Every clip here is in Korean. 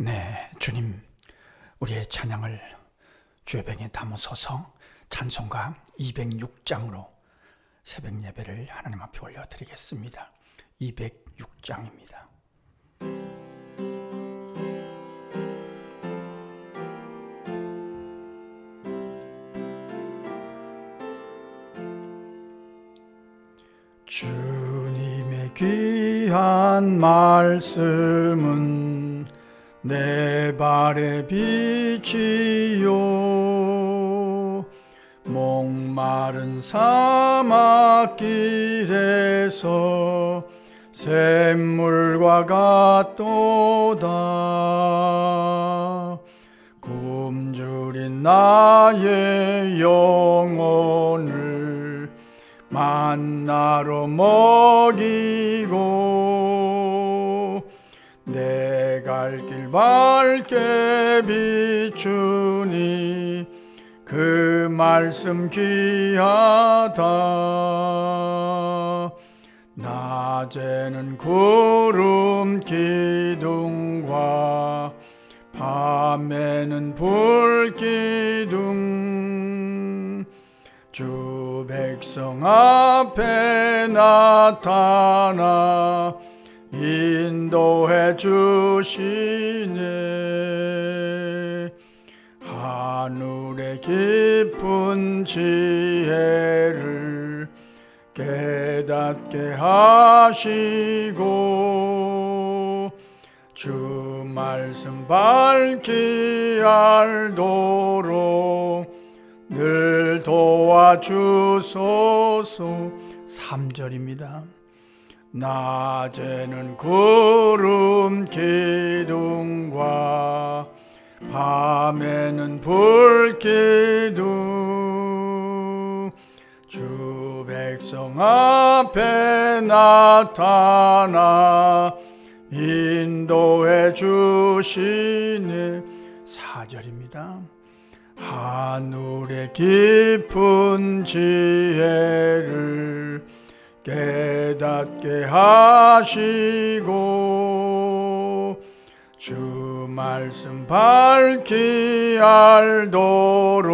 네, 주님, 우리의 찬양을 주의 병에 담으소서. 찬송가 206장으로 새벽 예배를 하나님 앞에 올려드리겠습니다. 206장입니다. 주님의 귀한 말씀은 내 발의 빛이요, 목마른 사막길에서 샘물과 같도다. 굶주린 나의 영혼을 만나로 먹이고 내 갈 길 밝게 비추니 그 말씀 귀하다. 낮에는 구름 기둥과 밤에는 불 기둥, 주 백성 앞에 나타나 인도해 주시네. 하늘의 깊은 지혜를 깨닫게 하시고 주 말씀 밝히 알도록 늘 도와주소서. 3절입니다. 낮에는 구름 기둥과 밤에는 불 기둥, 주 백성 앞에 나타나 인도해 주시네. 4절입니다. 하늘의 깊은 지혜를 깨닫게 하시고 주 말씀 밝히 알도록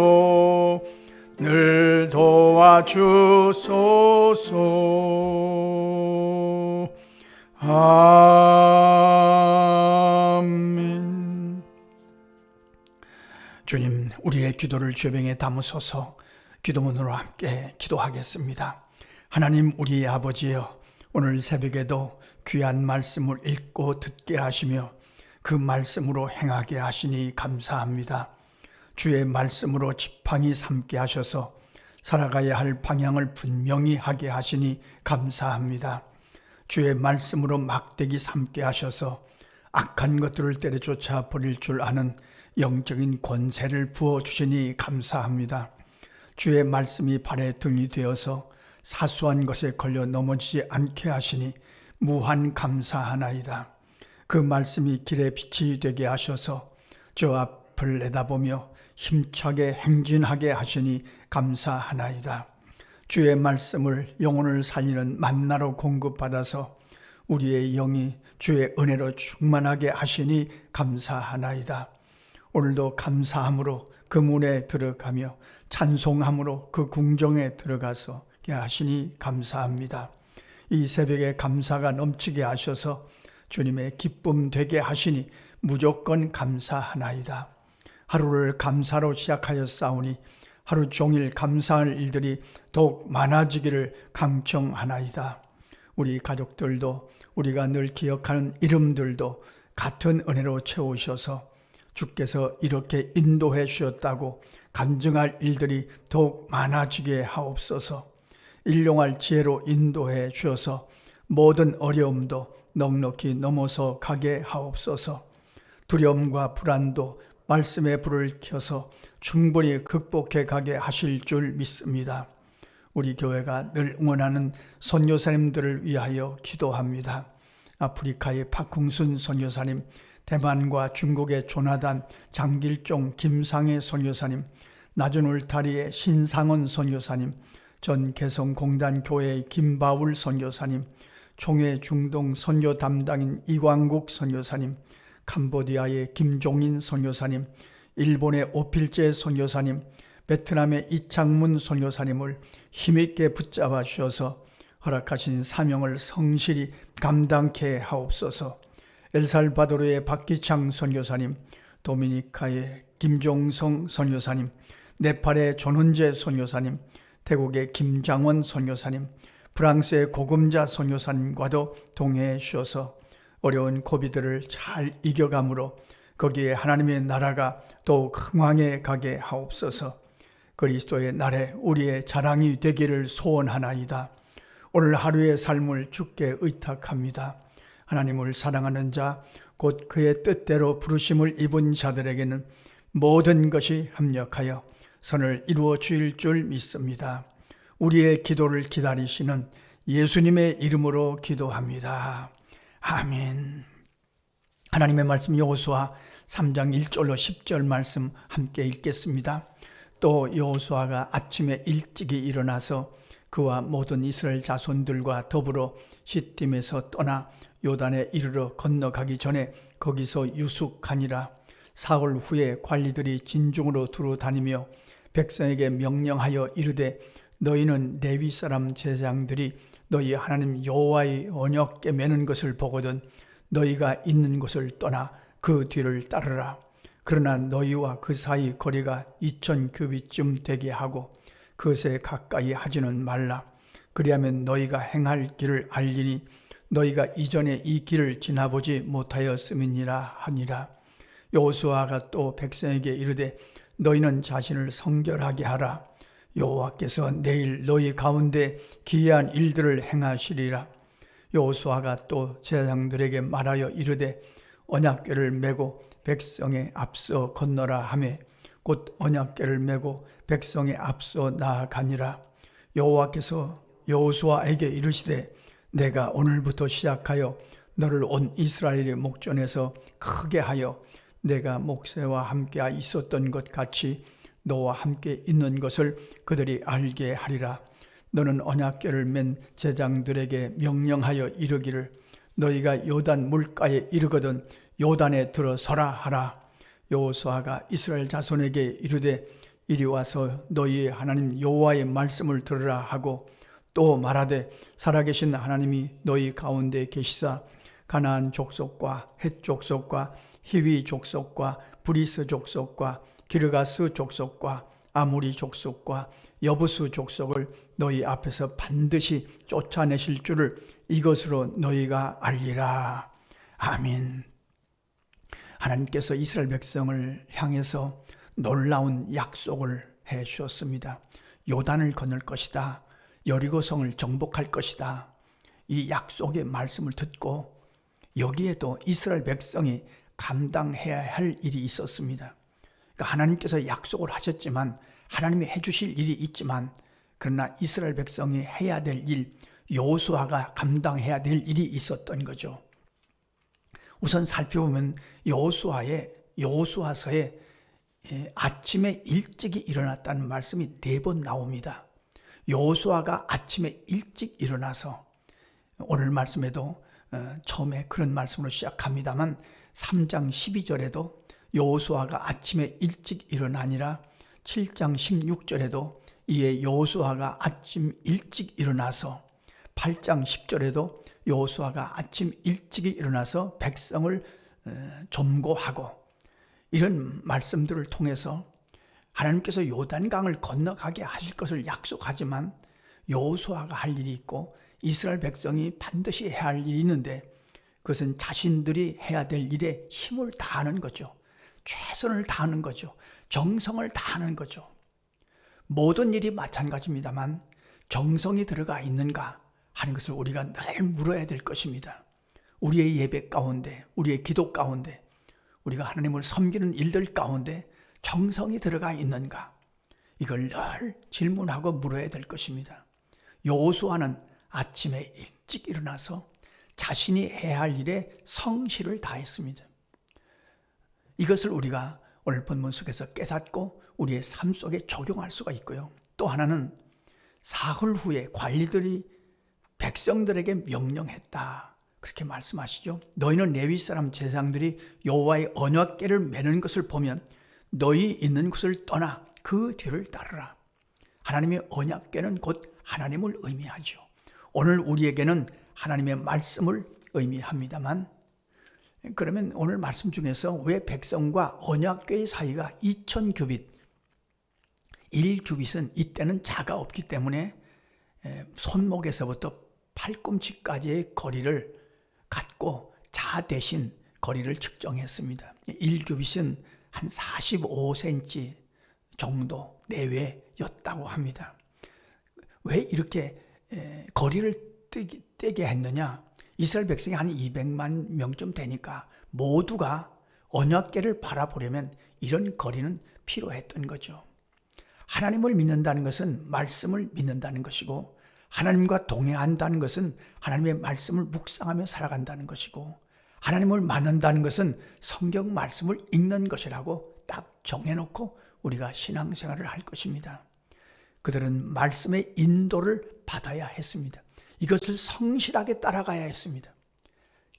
늘 도와주소서. 아멘. 주님, 우리의 기도를 주의 병에 담으소서. 기도문으로 함께 기도하겠습니다. 하나님, 우리 아버지여, 오늘 새벽에도 귀한 말씀을 읽고 듣게 하시며 그 말씀으로 행하게 하시니 감사합니다. 주의 말씀으로 지팡이 삼게 하셔서 살아가야 할 방향을 분명히 하게 하시니 감사합니다. 주의 말씀으로 막대기 삼게 하셔서 악한 것들을 때려쫓아 버릴 줄 아는 영적인 권세를 부어주시니 감사합니다. 주의 말씀이 발에 등이 되어서 사소한 것에 걸려 넘어지지 않게 하시니 무한 감사하나이다. 그 말씀이 길의 빛이 되게 하셔서 저 앞을 내다보며 힘차게 행진하게 하시니 감사하나이다. 주의 말씀을 영혼을 살리는 만나로 공급받아서 우리의 영이 주의 은혜로 충만하게 하시니 감사하나이다. 오늘도 감사함으로 그 문에 들어가며 찬송함으로 그 궁정에 들어가서 하시니 감사합니다. 이 새벽에 감사가 넘치게 하셔서 주님의 기쁨 되게 하시니 무조건 감사하나이다. 하루를 감사로 시작하였사오니 하루 종일 감사할 일들이 더욱 많아지기를 강청하나이다. 우리 가족들도 우리가 늘 기억하는 이름들도 같은 은혜로 채우셔서 주께서 이렇게 인도해 주셨다고 간증할 일들이 더욱 많아지게 하옵소서. 일용할 지혜로 인도해 주셔서 모든 어려움도 넉넉히 넘어서 가게 하옵소서. 두려움과 불안도 말씀의 불을 켜서 충분히 극복해 가게 하실 줄 믿습니다. 우리 교회가 늘 응원하는 선교사님들을 위하여 기도합니다. 아프리카의 박흥순 선교사님, 대만과 중국의 조나단, 장길종, 김상혜 선교사님, 낮은 울타리의 신상원 선교사님, 전 개성공단 교회의 김바울 선교사님, 총회 중동 선교 담당인 이광국 선교사님, 캄보디아의 김종인 선교사님, 일본의 오필재 선교사님, 베트남의 이창문 선교사님을 힘있게 붙잡아 주셔서 허락하신 사명을 성실히 감당케 하옵소서. 엘살바도르의 박기창 선교사님, 도미니카의 김종성 선교사님, 네팔의 존훈재 선교사님, 태국의 김장원 선교사님, 프랑스의 고금자 선교사님과도 동행해 주셔서 어려운 고비들을 잘 이겨감으로 거기에 하나님의 나라가 더욱 흥왕해 가게 하옵소서. 그리스도의 날에 우리의 자랑이 되기를 소원하나이다. 오늘 하루의 삶을 주께 의탁합니다. 하나님을 사랑하는 자, 곧 그의 뜻대로 부르심을 입은 자들에게는 모든 것이 합력하여 선을 이루어 주일 줄 믿습니다. 우리의 기도를 기다리시는 예수님의 이름으로 기도합니다. 아멘. 하나님의 말씀 여호수아 3장 1절로 10절 말씀 함께 읽겠습니다. 또 여호수아가 아침에 일찍이 일어나서 그와 모든 이스라엘 자손들과 더불어 시딤에서 떠나 요단에 이르러 건너가기 전에 거기서 유숙하니라. 사흘 후에 관리들이 진중으로 두루 다니며 백성에게 명령하여 이르되 너희는 레위 사람 제사장들이 너희 하나님 여호와의 언약궤 매는 것을 보거든 너희가 있는 곳을 떠나 그 뒤를 따르라. 그러나 너희와 그 사이 거리가 2000규빗쯤 되게 하고 그것에 가까이 하지는 말라. 그리하면 너희가 행할 길을 알리니 너희가 이전에 이 길을 지나보지 못하였음이니라 하니라. 여호수아가 또 백성에게 이르되 너희는 자신을 성결하게 하라. 여호와께서 내일 너희 가운데 기이한 일들을 행하시리라. 여호수아가 또 제사장들에게 말하여 이르되 언약궤를 메고 백성의 앞서 건너라 하매 곧 언약궤를 메고 백성의 앞서 나아가니라. 여호와께서 여호수아에게 이르시되 내가 오늘부터 시작하여 너를 온 이스라엘의 목전에서 크게 하여 내가 목세와 함께 있었던 것 같이 너와 함께 있는 것을 그들이 알게 하리라. 너는 언약궤를 맨 제장들에게 명령하여 이르기를 너희가 요단 물가에 이르거든 요단에 들어서라 하라. 여호수아가 이스라엘 자손에게 이르되 이리 와서 너희의 하나님 여호와의 말씀을 들으라 하고 또 말하되 살아계신 하나님이 너희 가운데 계시사 가나안 족속과 헷 족속과 히위 족속과 브리스 족속과 기르가스 족속과 아무리 족속과 여부수 족속을 너희 앞에서 반드시 쫓아내실 줄을 이것으로 너희가 알리라. 아멘. 하나님께서 이스라엘 백성을 향해서 놀라운 약속을 해 주셨습니다. 요단을 건널 것이다. 여리고성을 정복할 것이다. 이 약속의 말씀을 듣고 여기에도 이스라엘 백성이 감당해야 할 일이 있었습니다. 그러니까 하나님께서 약속을 하셨지만 하나님이 해주실 일이 있지만 그러나 이스라엘 백성이 해야 될 일, 여호수아가 감당해야 될 일이 있었던 거죠. 우선 살펴보면 여호수아서에 아침에 일찍이 일어났다는 말씀이 4번 나옵니다. 여호수아가 아침에 일찍 일어나서 오늘 말씀에도 처음에 그런 말씀으로 시작합니다만 3장 12절에도 여호수아가 아침에 일찍 일어나니라 7장 16절에도 이에 여호수아가 아침 일찍 일어나서 8장 10절에도 여호수아가 아침 일찍이 일어나서 백성을 점거하고 이런 말씀들을 통해서 하나님께서 요단강을 건너가게 하실 것을 약속하지만 여호수아가 할 일이 있고 이스라엘 백성이 반드시 해야 할 일이 있는데 그것은 자신들이 해야 될 일에 힘을 다하는 거죠. 최선을 다하는 거죠. 정성을 다하는 거죠. 모든 일이 마찬가지입니다만 정성이 들어가 있는가 하는 것을 우리가 늘 물어야 될 것입니다. 우리의 예배 가운데, 우리의 기도 가운데, 우리가 하나님을 섬기는 일들 가운데 정성이 들어가 있는가? 이걸 늘 질문하고 물어야 될 것입니다. 여호수아는 아침에 일찍 일어나서 자신이 해야 할 일에 성실을 다했습니다. 이것을 우리가 오늘 본문 속에서 깨닫고 우리의 삶 속에 적용할 수가 있고요. 또 하나는 사흘 후에 관리들이 백성들에게 명령했다. 그렇게 말씀하시죠. 너희는 레위 사람 제사장들이 여호와의 언약궤를 매는 것을 보면 너희 있는 곳을 떠나 그 뒤를 따르라. 하나님의 언약궤는 곧 하나님을 의미하죠. 오늘 우리에게는 하나님의 말씀을 의미합니다만, 그러면 오늘 말씀 중에서 왜 백성과 언약궤의 사이가 2000규빗, 1규빗은 이때는 자가 없기 때문에 손목에서부터 팔꿈치까지의 거리를 갖고 자 대신 거리를 측정했습니다. 1규빗은 한 45cm 정도 내외였다고 합니다. 왜 이렇게 거리를 떼게 했느냐? 이스라엘 백성이 한 200만 명쯤 되니까 모두가 언약궤를 바라보려면 이런 거리는 필요했던 거죠. 하나님을 믿는다는 것은 말씀을 믿는다는 것이고, 하나님과 동행한다는 것은 하나님의 말씀을 묵상하며 살아간다는 것이고, 하나님을 만난다는 것은 성경 말씀을 읽는 것이라고 딱 정해놓고 우리가 신앙생활을 할 것입니다. 그들은 말씀의 인도를 받아야 했습니다. 이것을 성실하게 따라가야 했습니다.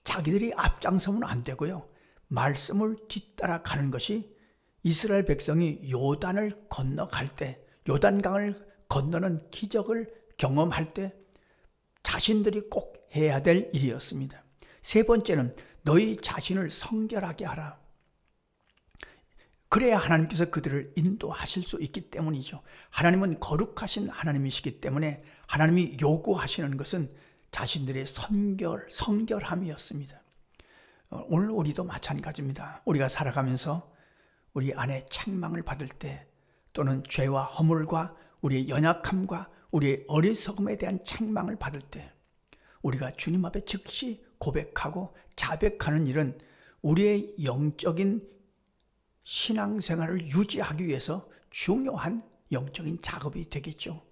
자기들이 앞장서면 안 되고요. 말씀을 뒤따라가는 것이 이스라엘 백성이 요단을 건너갈 때, 요단강을 건너는 기적을 경험할 때 자신들이 꼭 해야 될 일이었습니다. 세 번째는 너희 자신을 성결하게 하라. 그래야 하나님께서 그들을 인도하실 수 있기 때문이죠. 하나님은 거룩하신 하나님이시기 때문에 하나님이 요구하시는 것은 자신들의 성결함이었습니다. 오늘 우리도 마찬가지입니다. 우리가 살아가면서 우리 안에 책망을 받을 때, 또는 죄와 허물과 우리의 연약함과 우리의 어리석음에 대한 책망을 받을 때 우리가 주님 앞에 즉시 고백하고 자백하는 일은 우리의 영적인 신앙생활을 유지하기 위해서 중요한 영적인 작업이 되겠죠.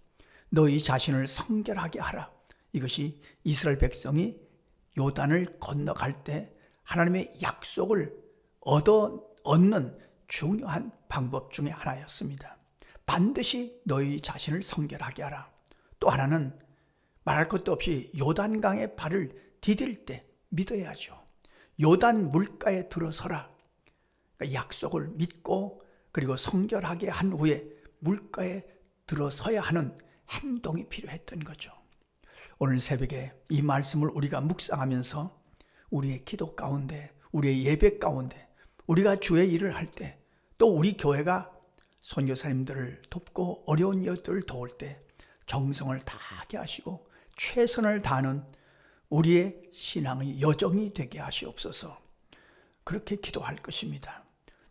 너희 자신을 성결하게 하라. 이것이 이스라엘 백성이 요단을 건너갈 때 하나님의 약속을 얻는 중요한 방법 중에 하나였습니다. 반드시 너희 자신을 성결하게 하라. 또 하나는 말할 것도 없이 요단강에 발을 디딜 때 믿어야죠. 요단 물가에 들어서라. 그러니까 약속을 믿고 그리고 성결하게 한 후에 물가에 들어서야 하는 행동이 필요했던 거죠. 오늘 새벽에 이 말씀을 우리가 묵상하면서 우리의 기도 가운데, 우리의 예배 가운데, 우리가 주의 일을 할 때, 또 우리 교회가 선교사님들을 돕고 어려운 이웃들을 도울 때 정성을 다하게 하시고 최선을 다하는 우리의 신앙의 여정이 되게 하시옵소서. 그렇게 기도할 것입니다.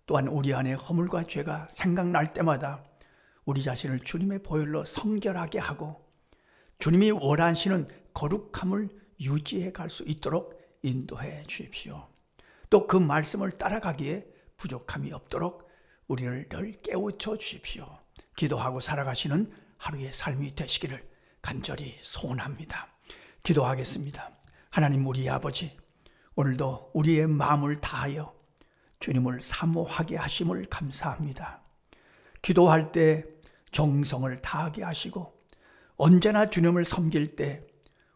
또한 우리 안에 허물과 죄가 생각날 때마다 우리 자신을 주님의 보혈로 성결하게 하고 주님이 원하시는 거룩함을 유지해 갈 수 있도록 인도해 주십시오. 또 그 말씀을 따라가기에 부족함이 없도록 우리를 늘 깨우쳐 주십시오. 기도하고 살아가시는 하루의 삶이 되시기를 간절히 소원합니다. 기도하겠습니다. 하나님 우리 아버지, 오늘도 우리의 마음을 다하여 주님을 사모하게 하심을 감사합니다. 기도할 때 정성을 다하게 하시고 언제나 주님을 섬길 때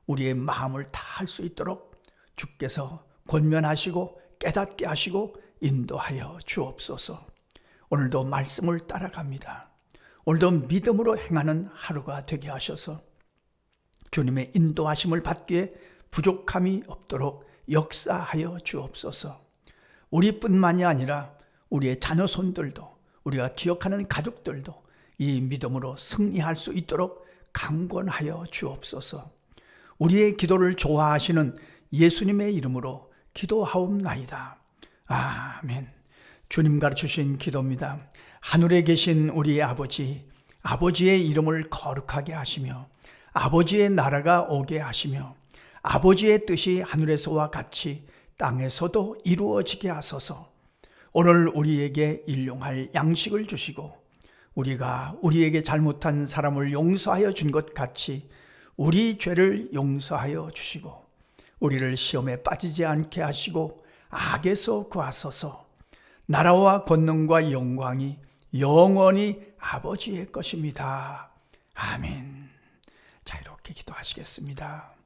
우리의 마음을 다할 수 있도록 주께서 권면하시고 깨닫게 하시고 인도하여 주옵소서. 오늘도 말씀을 따라갑니다. 오늘도 믿음으로 행하는 하루가 되게 하셔서 주님의 인도하심을 받기에 부족함이 없도록 역사하여 주옵소서. 우리뿐만이 아니라 우리의 자녀손들도, 우리가 기억하는 가족들도 이 믿음으로 승리할 수 있도록 강권하여 주옵소서. 우리의 기도를 좋아하시는 예수님의 이름으로 기도하옵나이다. 아멘. 주님 가르치신 기도입니다. 하늘에 계신 우리의 아버지, 아버지의 이름을 거룩하게 하시며 아버지의 나라가 오게 하시며 아버지의 뜻이 하늘에서와 같이 땅에서도 이루어지게 하소서. 오늘 우리에게 일용할 양식을 주시고 우리가 우리에게 잘못한 사람을 용서하여 준 것 같이 우리 죄를 용서하여 주시고 우리를 시험에 빠지지 않게 하시고 악에서 구하소서. 나라와 권능과 영광이 영원히 아버지의 것입니다. 아멘. 자, 이렇게 기도하시겠습니다.